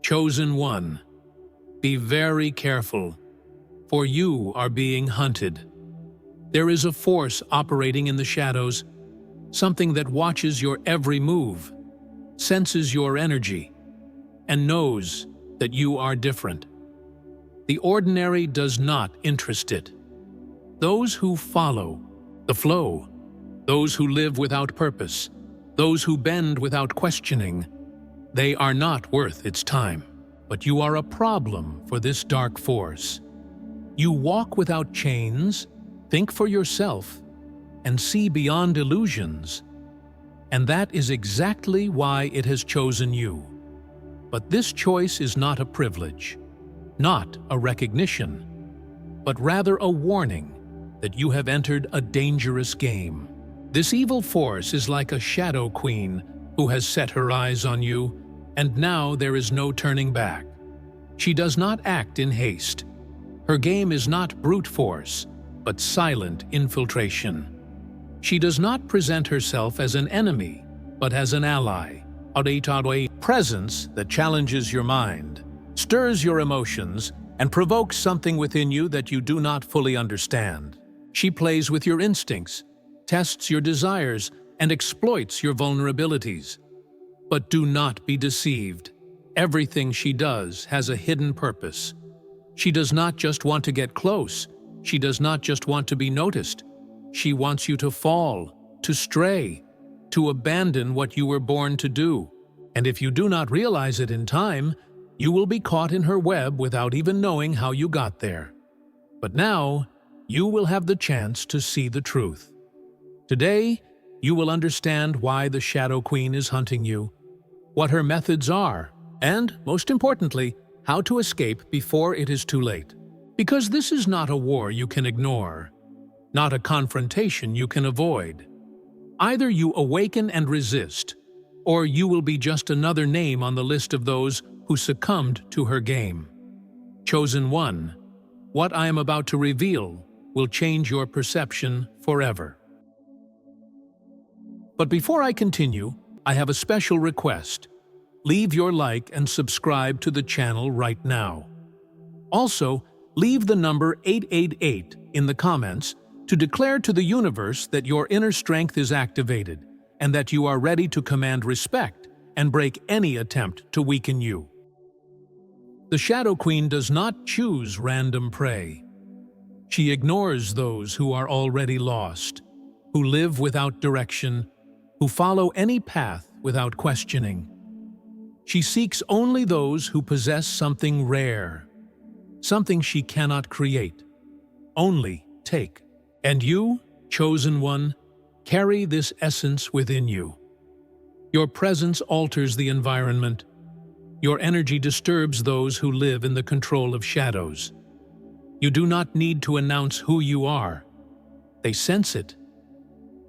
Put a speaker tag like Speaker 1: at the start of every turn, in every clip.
Speaker 1: Chosen one, be very careful, for you are being hunted. There is a force operating in the shadows, something that watches your every move, senses your energy, and knows that you are different. The ordinary does not interest it. Those who follow the flow, those who live without purpose, those who bend without questioning, they are not worth its time. But you are a problem for this dark force. You walk without chains, think for yourself, and see beyond illusions. And that is exactly why it has chosen you. But this choice is not a privilege, not a recognition, but rather a warning that you have entered a dangerous game. This evil force is like a shadow queen who has set her eyes on you, and now there is no turning back. She does not act in haste. Her game is not brute force, but silent infiltration. She does not present herself as an enemy, but as an ally, a presence that challenges your mind, stirs your emotions, and provokes something within you that you do not fully understand. She plays with your instincts, tests your desires, and exploits your vulnerabilities. But do not be deceived. Everything she does has a hidden purpose. She does not just want to get close. She does not just want to be noticed. She wants you to fall, to stray, to abandon what you were born to do. And if you do not realize it in time, you will be caught in her web without even knowing how you got there. But now, you will have the chance to see the truth. Today, you will understand why the Shadow Queen is hunting you, what her methods are, and, most importantly, how to escape before it is too late. Because this is not a war you can ignore, not a confrontation you can avoid. Either you awaken and resist, or you will be just another name on the list of those who succumbed to her game. Chosen one, what I am about to reveal will change your perception forever. But before I continue, I have a special request. Leave your like and subscribe to the channel right now. Also, leave the number 888 in the comments to declare to the universe that your inner strength is activated and that you are ready to command respect and break any attempt to weaken you. The Shadow Queen does not choose random prey. She ignores those who are already lost, who live without direction, who follow any path without questioning. She seeks only those who possess something rare, something she cannot create, only take. And you, chosen one, carry this essence within you. Your presence alters the environment. Your energy disturbs those who live in the control of shadows. You do not need to announce who you are. They sense it.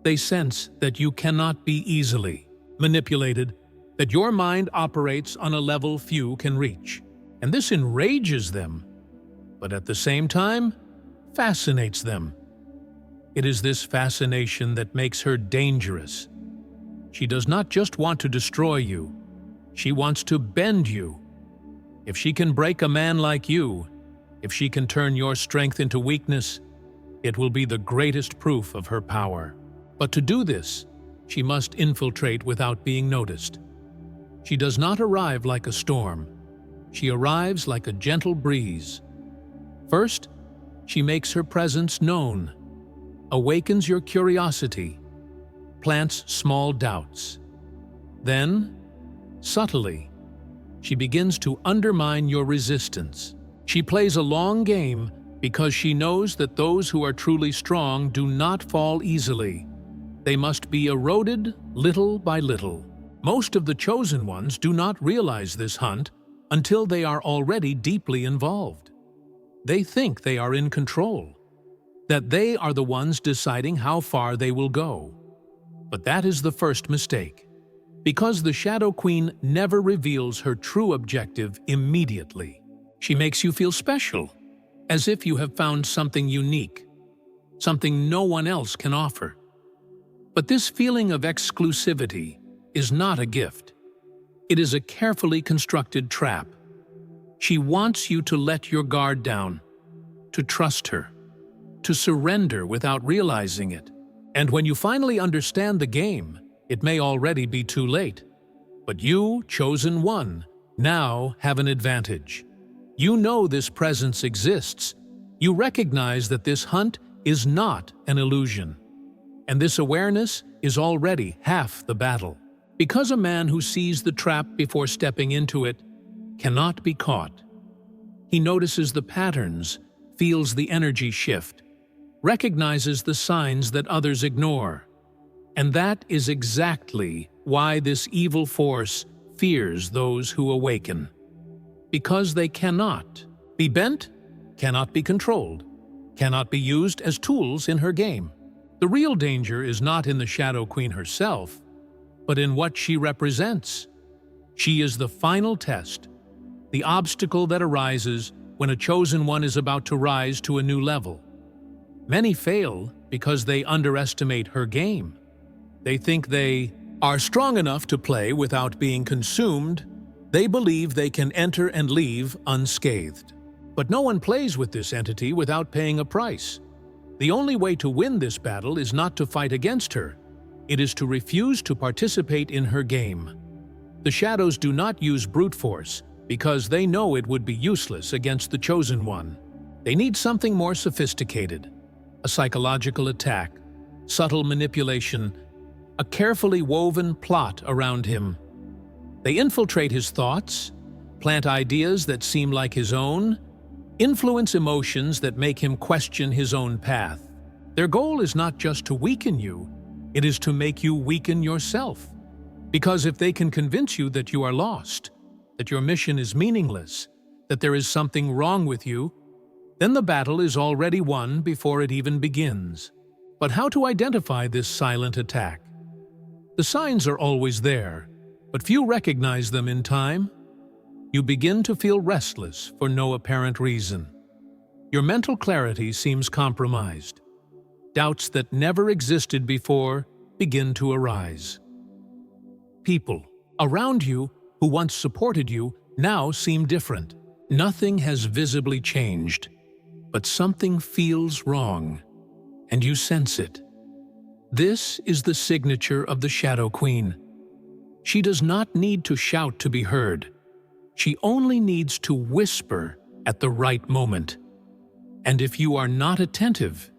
Speaker 1: They sense that you cannot be easily manipulated, that your mind operates on a level few can reach. And this enrages them, but at the same time, fascinates them. It is this fascination that makes her dangerous. She does not just want to destroy you. She wants to bend you. If she can break a man like you, if she can turn your strength into weakness, it will be the greatest proof of her power. But to do this, she must infiltrate without being noticed. She does not arrive like a storm. She arrives like a gentle breeze. First, she makes her presence known, awakens your curiosity, plants small doubts. Then, subtly, she begins to undermine your resistance. She plays a long game because she knows that those who are truly strong do not fall easily. They must be eroded little by little. Most of the chosen ones do not realize this hunt until they are already deeply involved. They think they are in control, that they are the ones deciding how far they will go. But that is the first mistake, because the Shadow Queen never reveals her true objective immediately. She makes you feel special, as if you have found something unique, something no one else can offer. But this feeling of exclusivity is not a gift. It is a carefully constructed trap. She wants you to let your guard down, to trust her, to surrender without realizing it. And when you finally understand the game, it may already be too late. But you, chosen one, now have an advantage. You know this presence exists. You recognize that this hunt is not an illusion. And this awareness is already half the battle. Because a man who sees the trap before stepping into it cannot be caught. He notices the patterns, feels the energy shift, recognizes the signs that others ignore. And that is exactly why this evil force fears those who awaken. Because they cannot be bent, cannot be controlled, cannot be used as tools in her game. The real danger is not in the Shadow Queen herself, but in what she represents. She is the final test, the obstacle that arises when a chosen one is about to rise to a new level. Many fail because they underestimate her game. They think they are strong enough to play without being consumed. They believe they can enter and leave unscathed. But no one plays with this entity without paying a price. The only way to win this battle is not to fight against her. It is to refuse to participate in her game. The shadows do not use brute force because they know it would be useless against the chosen one. They need something more sophisticated. A psychological attack, subtle manipulation, a carefully woven plot around him. They infiltrate his thoughts, plant ideas that seem like his own, influence emotions that make him question his own path. Their goal is not just to weaken you, it is to make you weaken yourself. Because if they can convince you that you are lost, that your mission is meaningless, that there is something wrong with you, then the battle is already won before it even begins. But how to identify this silent attack? The signs are always there, but few recognize them in time. You begin to feel restless for no apparent reason. Your mental clarity seems compromised. Doubts that never existed before begin to arise. People around you who once supported you now seem different. Nothing has visibly changed, but something feels wrong, and you sense it. This is the signature of the Shadow Queen. She does not need to shout to be heard. She only needs to whisper at the right moment. And if you are not attentive,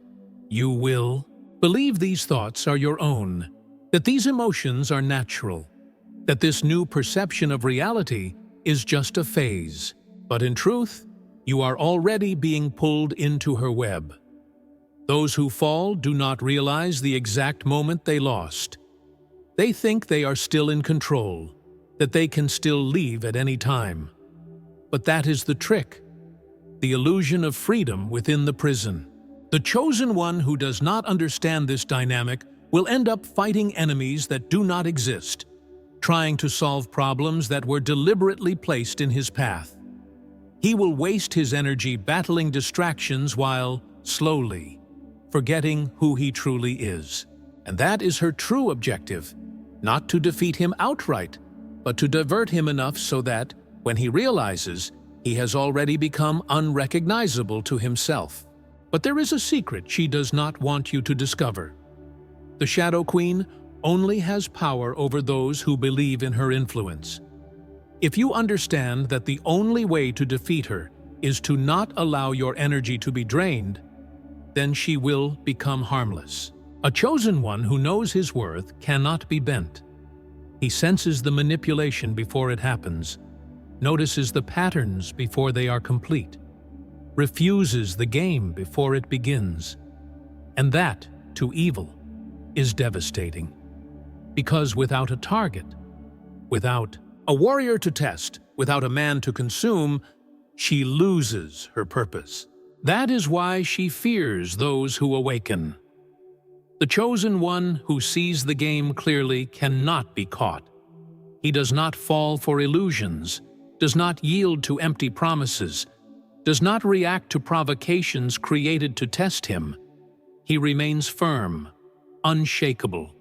Speaker 1: you will believe these thoughts are your own, that these emotions are natural, that this new perception of reality is just a phase. But in truth, you are already being pulled into her web. Those who fall do not realize the exact moment they lost. They think they are still in control, that they can still leave at any time. But that is the trick, the illusion of freedom within the prison. The chosen one who does not understand this dynamic will end up fighting enemies that do not exist, trying to solve problems that were deliberately placed in his path. He will waste his energy battling distractions while, slowly, forgetting who he truly is. And that is her true objective, not to defeat him outright, but to divert him enough so that, when he realizes, he has already become unrecognizable to himself. But there is a secret she does not want you to discover. The Shadow Queen only has power over those who believe in her influence. If you understand that the only way to defeat her is to not allow your energy to be drained, then she will become harmless. A chosen one who knows his worth cannot be bent. He senses the manipulation before it happens, notices the patterns before they are complete, refuses the game before it begins. And that, to evil, is devastating. Because without a target, without a warrior to test, without a man to consume, she loses her purpose. That is why she fears those who awaken. The chosen one who sees the game clearly cannot be caught. He does not fall for illusions, does not yield to empty promises, does not react to provocations created to test him. He remains firm, unshakable,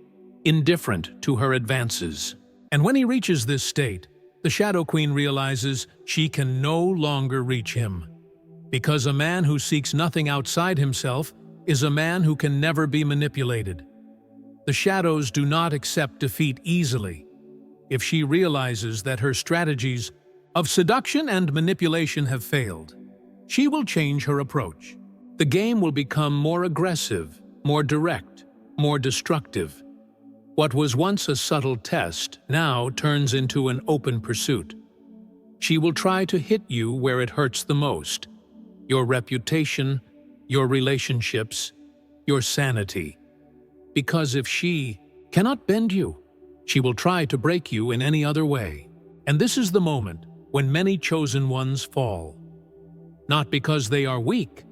Speaker 1: indifferent to her advances. And when he reaches this state, The Shadow Queen realizes she can no longer reach him, because a man who seeks nothing outside himself is a man who can never be manipulated. The shadows do not accept defeat easily. If she realizes that her strategies of seduction and manipulation have failed, she will change her approach. The game will become more aggressive, more direct, more destructive. What was once a subtle test now turns into an open pursuit. She will try to hit you where it hurts the most: your reputation, your relationships, your sanity. Because if she cannot bend you, she will try to break you in any other way. And this is the moment when many chosen ones fall. Not because they are weak,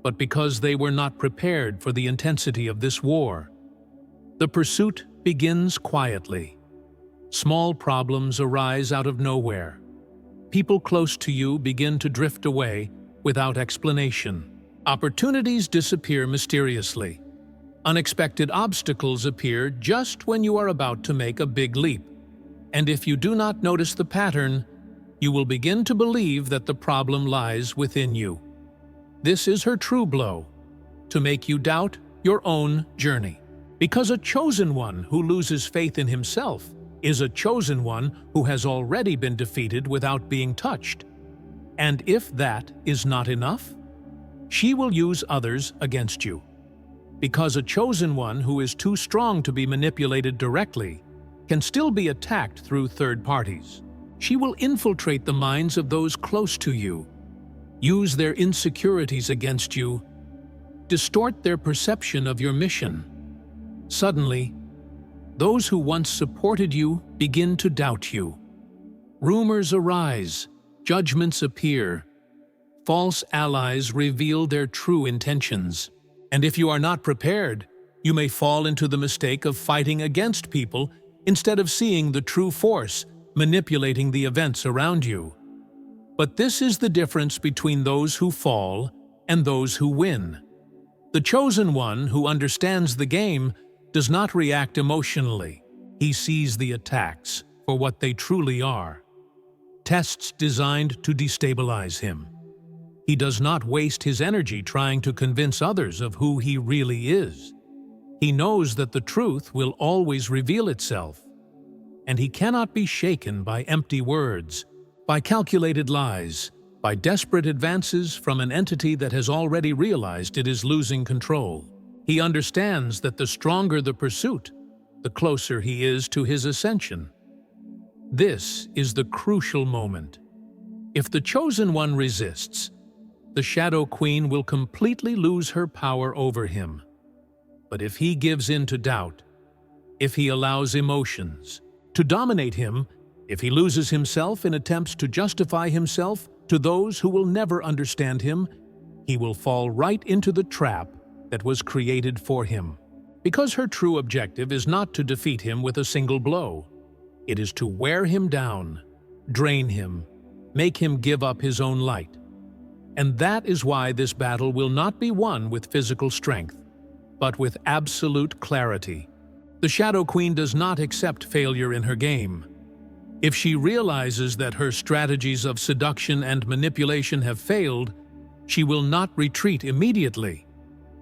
Speaker 1: but because they were not prepared for the intensity of this war. The pursuit begins quietly. Small problems arise out of nowhere. People close to you begin to drift away without explanation. Opportunities disappear mysteriously. Unexpected obstacles appear just when you are about to make a big leap. And if you do not notice the pattern, you will begin to believe that the problem lies within you. This is her true blow, to make you doubt your own journey. Because a chosen one who loses faith in himself is a chosen one who has already been defeated without being touched. And if that is not enough, she will use others against you. Because a chosen one who is too strong to be manipulated directly can still be attacked through third parties. She will infiltrate the minds of those close to you, use their insecurities against you, distort their perception of your mission. Suddenly, those who once supported you begin to doubt you. Rumors arise, judgments appear, false allies reveal their true intentions. And if you are not prepared, you may fall into the mistake of fighting against people instead of seeing the true force manipulating the events around you. But this is the difference between those who fall and those who win. The chosen one who understands the game does not react emotionally. He sees the attacks for what they truly are: tests designed to destabilize him. He does not waste his energy trying to convince others of who he really is. He knows that the truth will always reveal itself, and he cannot be shaken by empty words, by calculated lies, by desperate advances from an entity that has already realized it is losing control. He understands that the stronger the pursuit, the closer he is to his ascension. This is the crucial moment. If the chosen one resists, the Shadow Queen will completely lose her power over him. But if he gives in to doubt, if he allows emotions to dominate him, if he loses himself in attempts to justify himself to those who will never understand him, he will fall right into the trap that was created for him. Because her true objective is not to defeat him with a single blow. It is to wear him down, drain him, make him give up his own light. And that is why this battle will not be won with physical strength, but with absolute clarity. The Shadow Queen does not accept failure in her game. If she realizes that her strategies of seduction and manipulation have failed, she will not retreat immediately.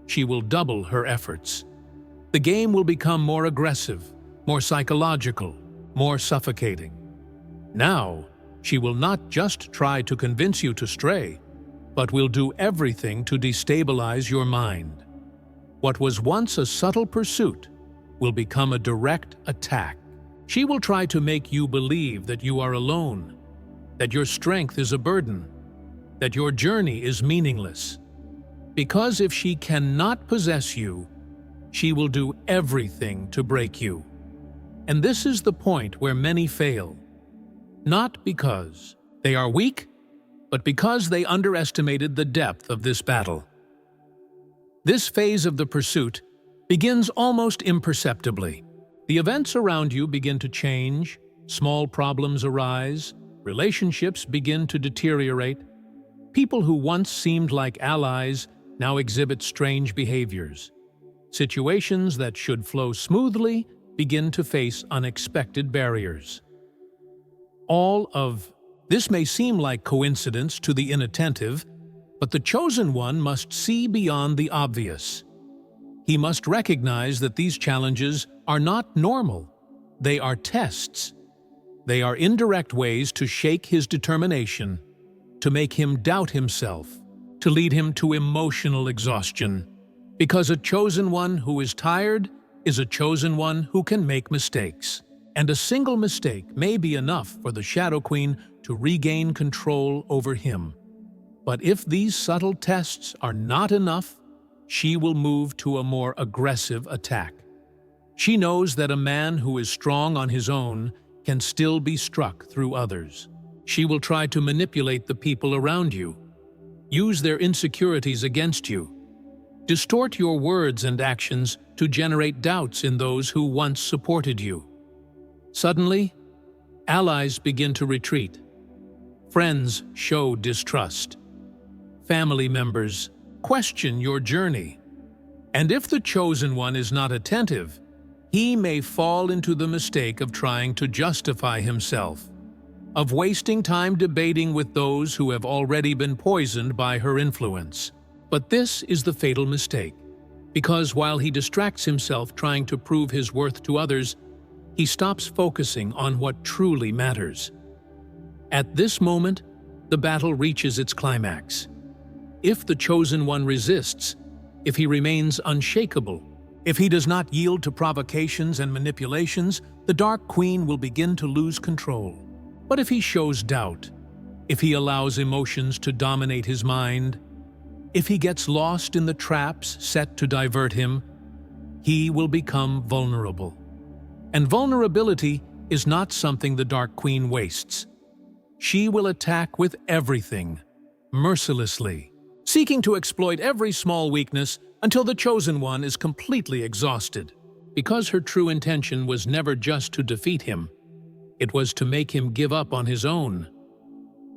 Speaker 1: She will double her efforts. The game will become more aggressive, more psychological, more suffocating. Now, she will not just try to convince you to stray, but will do everything to destabilize your mind. What was once a subtle pursuit will become a direct attack. She will try to make you believe that you are alone, that your strength is a burden, that your journey is meaningless. Because if she cannot possess you, she will do everything to break you. And this is the point where many fail. Not because they are weak, but because they underestimated the depth of this battle. This phase of the pursuit begins almost imperceptibly. The events around you begin to change, small problems arise, relationships begin to deteriorate. People who once seemed like allies now exhibit strange behaviors. Situations that should flow smoothly begin to face unexpected barriers. All of this may seem like coincidence to the inattentive, but the chosen one must see beyond the obvious. He must recognize that these challenges are not normal. They are tests. They are indirect ways to shake his determination, to make him doubt himself, to lead him to emotional exhaustion. Because a chosen one who is tired is a chosen one who can make mistakes. And a single mistake may be enough for the Shadow Queen to regain control over him. But if these subtle tests are not enough, she will move to a more aggressive attack. She knows that a man who is strong on his own can still be struck through others. She will try to manipulate the people around you, use their insecurities against you, distort your words and actions to generate doubts in those who once supported you. Suddenly, allies begin to retreat. Friends show distrust. Family members question your journey. And if the chosen one is not attentive, he may fall into the mistake of trying to justify himself, of wasting time debating with those who have already been poisoned by her influence. But this is the fatal mistake, because while he distracts himself trying to prove his worth to others, he stops focusing on what truly matters. At this moment, the battle reaches its climax. If the chosen one resists, if he remains unshakable, if he does not yield to provocations and manipulations, the Dark Queen will begin to lose control. But if he shows doubt, if he allows emotions to dominate his mind, if he gets lost in the traps set to divert him, he will become vulnerable. And vulnerability is not something the Dark Queen wastes. She will attack with everything, mercilessly, seeking to exploit every small weakness until the chosen one is completely exhausted. Because her true intention was never just to defeat him, it was to make him give up on his own.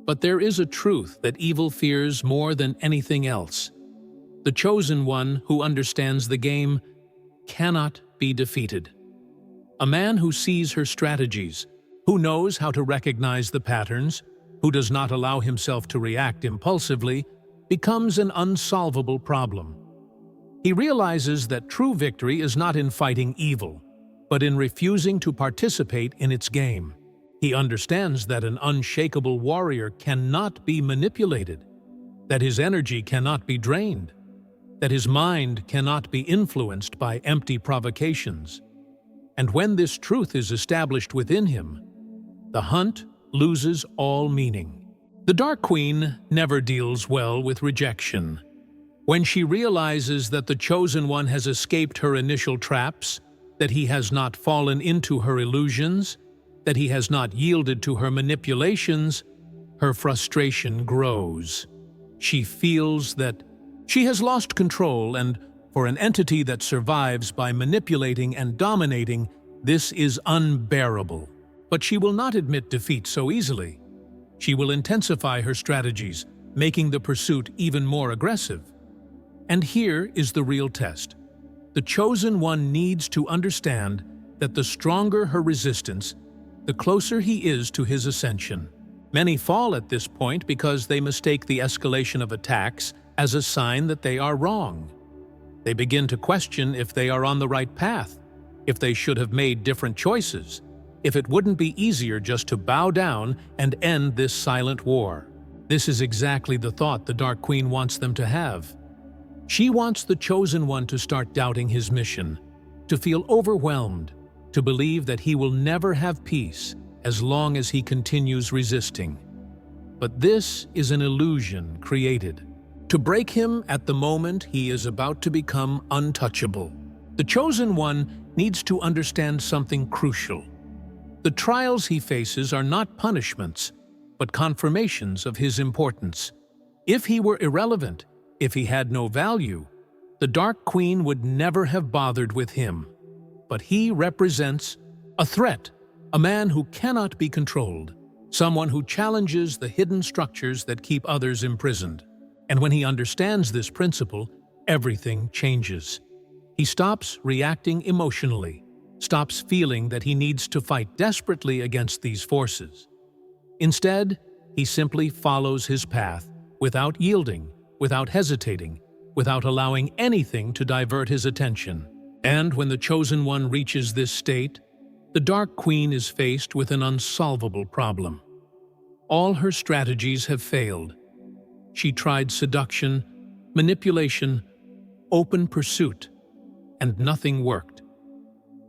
Speaker 1: But there is a truth that evil fears more than anything else. The chosen one who understands the game cannot be defeated. A man who sees her strategies, who knows how to recognize the patterns, who does not allow himself to react impulsively, becomes an unsolvable problem. He realizes that true victory is not in fighting evil, but in refusing to participate in its game. He understands that an unshakable warrior cannot be manipulated, that his energy cannot be drained, that his mind cannot be influenced by empty provocations. And when this truth is established within him, the hunt loses all meaning. The Dark Queen never deals well with rejection. When she realizes that the chosen one has escaped her initial traps, that he has not fallen into her illusions, that he has not yielded to her manipulations, her frustration grows. She feels that she has lost control, and for an entity that survives by manipulating and dominating, this is unbearable. But she will not admit defeat so easily. She will intensify her strategies, making the pursuit even more aggressive. And here is the real test. The chosen one needs to understand that the stronger her resistance, the closer he is to his ascension. Many fall at this point because they mistake the escalation of attacks as a sign that they are wrong. They begin to question if they are on the right path, if they should have made different choices, if it wouldn't be easier just to bow down and end this silent war. This is exactly the thought the Dark Queen wants them to have. She wants the chosen one to start doubting his mission, to feel overwhelmed, to believe that he will never have peace as long as he continues resisting. But this is an illusion created to break him at the moment he is about to become untouchable. The chosen one needs to understand something crucial. The trials he faces are not punishments, but confirmations of his importance. If he were irrelevant, if he had no value, the Dark Queen would never have bothered with him. But he represents a threat, a man who cannot be controlled, someone who challenges the hidden structures that keep others imprisoned. And when he understands this principle, everything changes. He stops reacting emotionally, stops feeling that he needs to fight desperately against these forces. Instead, he simply follows his path without yielding, without hesitating, without allowing anything to divert his attention. And when the chosen one reaches this state, the Dark Queen is faced with an unsolvable problem. All her strategies have failed. She tried seduction, manipulation, open pursuit, and nothing worked.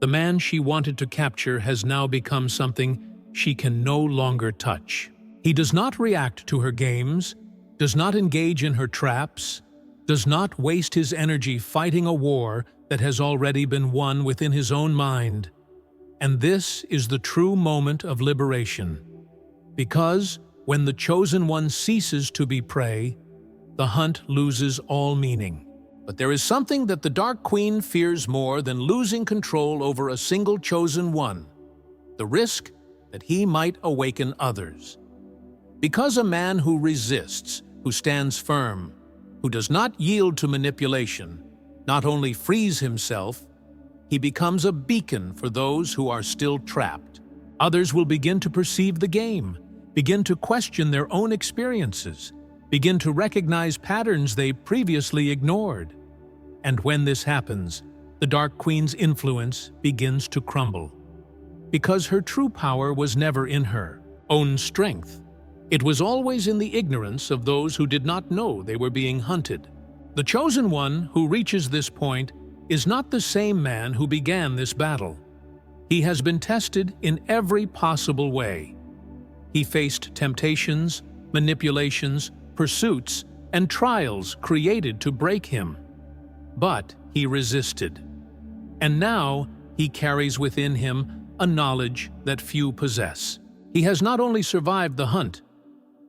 Speaker 1: The man she wanted to capture has now become something she can no longer touch. He does not react to her games, does not engage in her traps, does not waste his energy fighting a war that has already been won within his own mind. And this is the true moment of liberation. Because when the chosen one ceases to be prey, the hunt loses all meaning. But there is something that the Dark Queen fears more than losing control over a single chosen one: the risk that he might awaken others. Because a man who resists, who stands firm, who does not yield to manipulation, not only frees himself, he becomes a beacon for those who are still trapped. Others will begin to perceive the game, begin to question their own experiences, begin to recognize patterns they previously ignored. And when this happens, the Dark Queen's influence begins to crumble. Because her true power was never in her own strength. It was always in the ignorance of those who did not know they were being hunted. The chosen one who reaches this point is not the same man who began this battle. He has been tested in every possible way. He faced temptations, manipulations, pursuits, and trials created to break him. But he resisted. And now he carries within him a knowledge that few possess. He has not only survived the hunt,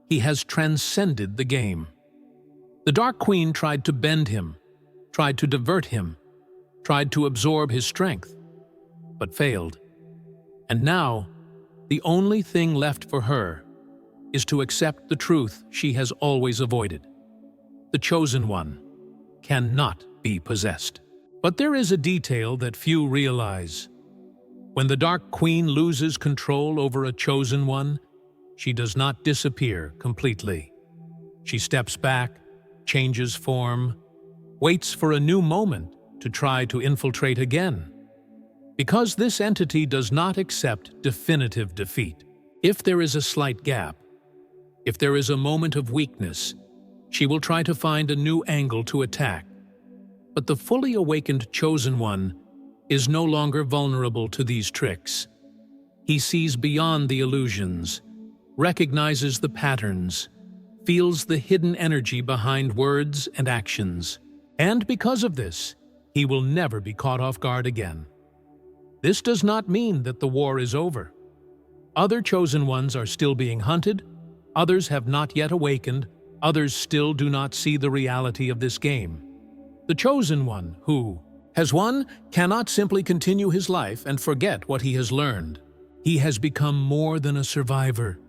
Speaker 1: he has transcended the game. The Dark Queen tried to bend him, tried to divert him, tried to absorb his strength, but failed. And now, the only thing left for her is to accept the truth she has always avoided. The chosen one cannot be possessed. But there is a detail that few realize. When the Dark Queen loses control over a chosen one, she does not disappear completely. She steps back, changes form, waits for a new moment to try to infiltrate again. Because this entity does not accept definitive defeat. If there is a slight gap, if there is a moment of weakness, she will try to find a new angle to attack. But the fully awakened chosen one is no longer vulnerable to these tricks. He sees beyond the illusions, recognizes the patterns, feels the hidden energy behind words and actions. And because of this, he will never be caught off guard again. This does not mean that the war is over. Other chosen ones are still being hunted, others have not yet awakened, others still do not see the reality of this game. The chosen one, who has won, cannot simply continue his life and forget what he has learned. He has become more than a survivor.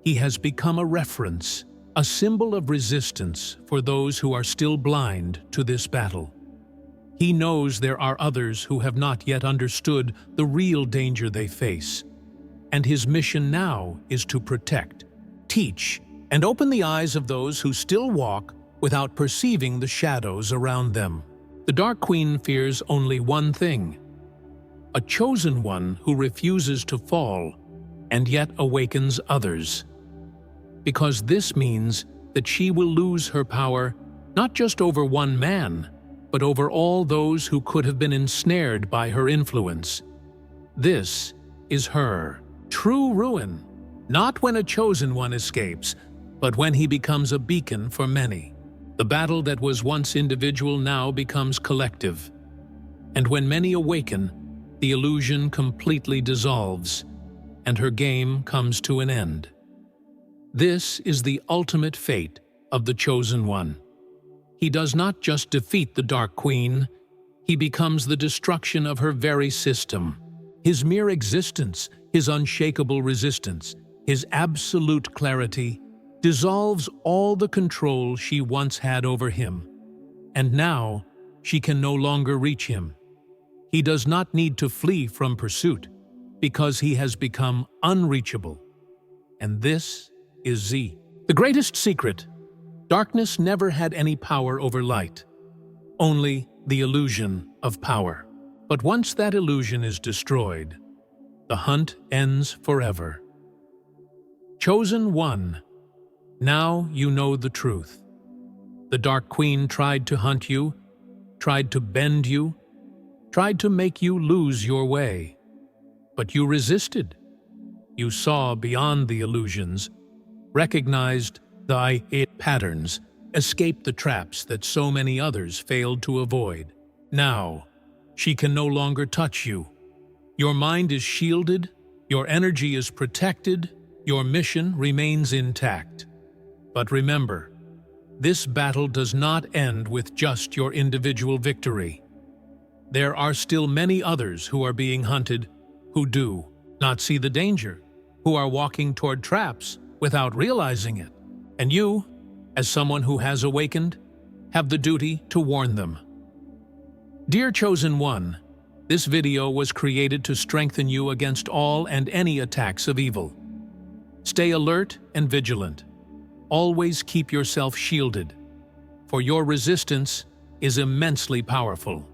Speaker 1: He has become a reference, a symbol of resistance for those who are still blind to this battle. He knows there are others who have not yet understood the real danger they face, and his mission now is to protect, teach, and open the eyes of those who still walk without perceiving the shadows around them. The Dark Queen fears only one thing: a chosen one who refuses to fall and yet awakens others. Because this means that she will lose her power not just over one man, but over all those who could have been ensnared by her influence. This is her true ruin, not when a chosen one escapes, but when he becomes a beacon for many. The battle that was once individual now becomes collective. And when many awaken, the illusion completely dissolves, and her game comes to an end. This is the ultimate fate of the chosen one. He does not just defeat the Dark Queen, he becomes the destruction of her very system. His mere existence, his unshakable resistance, his absolute clarity, dissolves all the control she once had over him. And now, she can no longer reach him. He does not need to flee from pursuit, because he has become unreachable. and this is Z. The greatest secret: darkness never had any power over light, only the illusion of power. But once that illusion is destroyed, the hunt ends forever. Chosen one, now you know the truth. The Dark Queen tried to hunt you, tried to bend you, tried to make you lose your way. But you resisted. You saw beyond the illusions, recognized thy patterns, escaped the traps that so many others failed to avoid. Now, she can no longer touch you. Your mind is shielded, your energy is protected, your mission remains intact. But remember, this battle does not end with just your individual victory. There are still many others who are being hunted, who do not see the danger, who are walking toward traps without realizing it. And you, as someone who has awakened, have the duty to warn them. Dear Chosen One, this video was created to strengthen you against all and any attacks of evil. Stay alert and vigilant. Always keep yourself shielded, for your resistance is immensely powerful.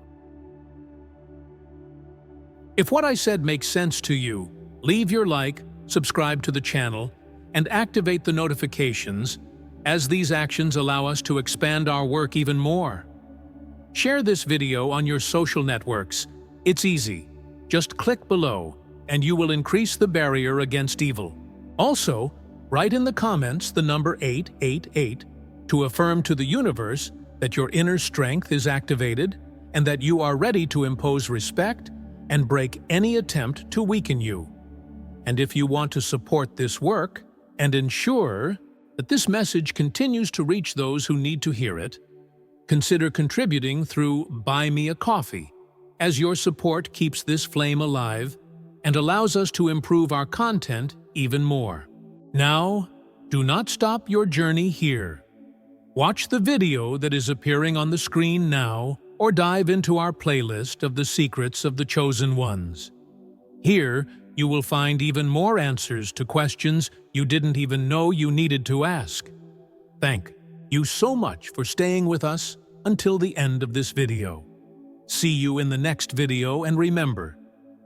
Speaker 1: If what I said makes sense to you, leave your like, subscribe to the channel, and activate the notifications, as these actions allow us to expand our work even more. Share this video on your social networks. It's easy. Just click below, and you will increase the barrier against evil. Also, write in the comments the number 888 to affirm to the universe that your inner strength is activated and that you are ready to impose respect and break any attempt to weaken you. And if you want to support this work and ensure that this message continues to reach those who need to hear it, consider contributing through Buy Me a Coffee, as your support keeps this flame alive and allows us to improve our content even more. Now, do not stop your journey here. Watch the video that is appearing on the screen now, or dive into our playlist of the secrets of the Chosen Ones. Here, you will find even more answers to questions you didn't even know you needed to ask. Thank you so much for staying with us until the end of this video. See you in the next video, and remember,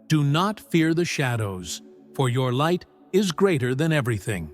Speaker 1: do not fear the shadows, for your light is greater than everything.